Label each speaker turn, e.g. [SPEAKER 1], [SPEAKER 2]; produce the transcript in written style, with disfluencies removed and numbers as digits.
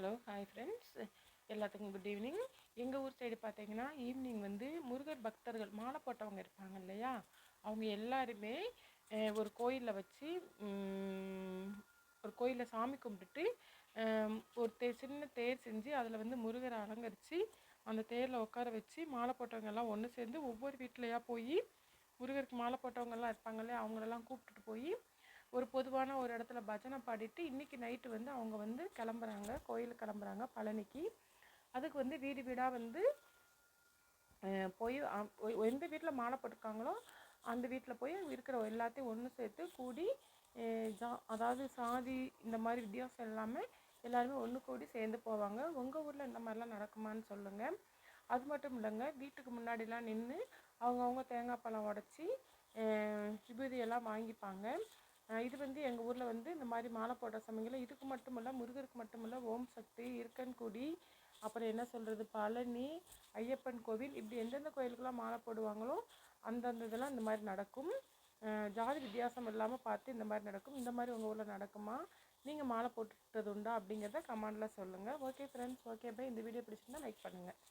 [SPEAKER 1] Hello hi friends, எல்லாத்துக்கும் good evening. எங்கள் ஊர் சைடு பார்த்தீங்கன்னா ஈவினிங் வந்து முருகர் பக்தர்கள் மாலை போட்டவங்க இருப்பாங்க இல்லையா, அவங்க எல்லாருமே ஒரு கோயிலில் வச்சு ஒரு கோயிலில் சாமி கும்பிட்டுட்டு ஒரு சின்ன தேர் செஞ்சு அதில் வந்து முருகரை அலங்கரித்து அந்த தேரில் உட்கார வச்சு மாலை போட்டவங்க எல்லாம் ஒன்று சேர்ந்து ஒவ்வொரு வீட்லையாக போய் முருகருக்கு மாலை போட்டவங்கெல்லாம் இருப்பாங்க இல்லையா, அவங்களெல்லாம் கூப்பிட்டுட்டு போய் ஒரு பொதுவான ஒரு இடத்துல பஜனை பாடிட்டு இன்றைக்கி நைட்டு வந்து அவங்க வந்து கிளம்புறாங்க, கோயிலுக்கு கிளம்புறாங்க பழனிக்கு. அதுக்கு வந்து வீடு வீடாக வந்து போய் எந்த வீட்டில் மாலை போட்டிருக்காங்களோ அந்த வீட்டில் போய் இருக்கிற எல்லாத்தையும் ஒன்று சேர்த்து கூடி அதாவது சாதி இந்த மாதிரி வித்தியாசம் இல்லாமல் எல்லாருமே ஒன்று கூடி சேர்ந்து போவாங்க. உங்கள் ஊரில் இந்த மாதிரிலாம் நடக்குமான்னு சொல்லுங்கள். அது மட்டும் இல்லைங்க, வீட்டுக்கு முன்னாடிலாம் நின்று அவங்கவுங்க தேங்காய் பழம் உடச்சி விபூதியெல்லாம் வாங்கிப்பாங்க. இது வந்து எங்கள் ஊரில் வந்து இந்த மாதிரி மாலை போடுற சமயங்களில் இதுக்கு மட்டும் இல்லை, முருகருக்கு மட்டும் இல்லை, ஓம் சக்தி, இருக்கன்குடி, அப்புறம் என்ன சொல்கிறது, பழனி, ஐயப்பன் கோவில், இப்படி எந்தெந்த கோயிலுக்கெல்லாம் மாலை போடுவாங்களோ அந்தந்த இதெல்லாம் இந்த மாதிரி நடக்கும். ஜாதி வித்தியாசம் இல்லாமல் பார்த்து இந்த மாதிரி நடக்கும். இந்த மாதிரி உங்கள் ஊரில் நடக்குமா, நீங்கள் மாலை போட்டுட்டது உண்டா அப்படிங்கிறத கமெண்டில் சொல்லுங்கள். Okay friends, okay bye. இந்த வீடியோ பிடிச்சிருந்தா லைக் பண்ணுங்கள்.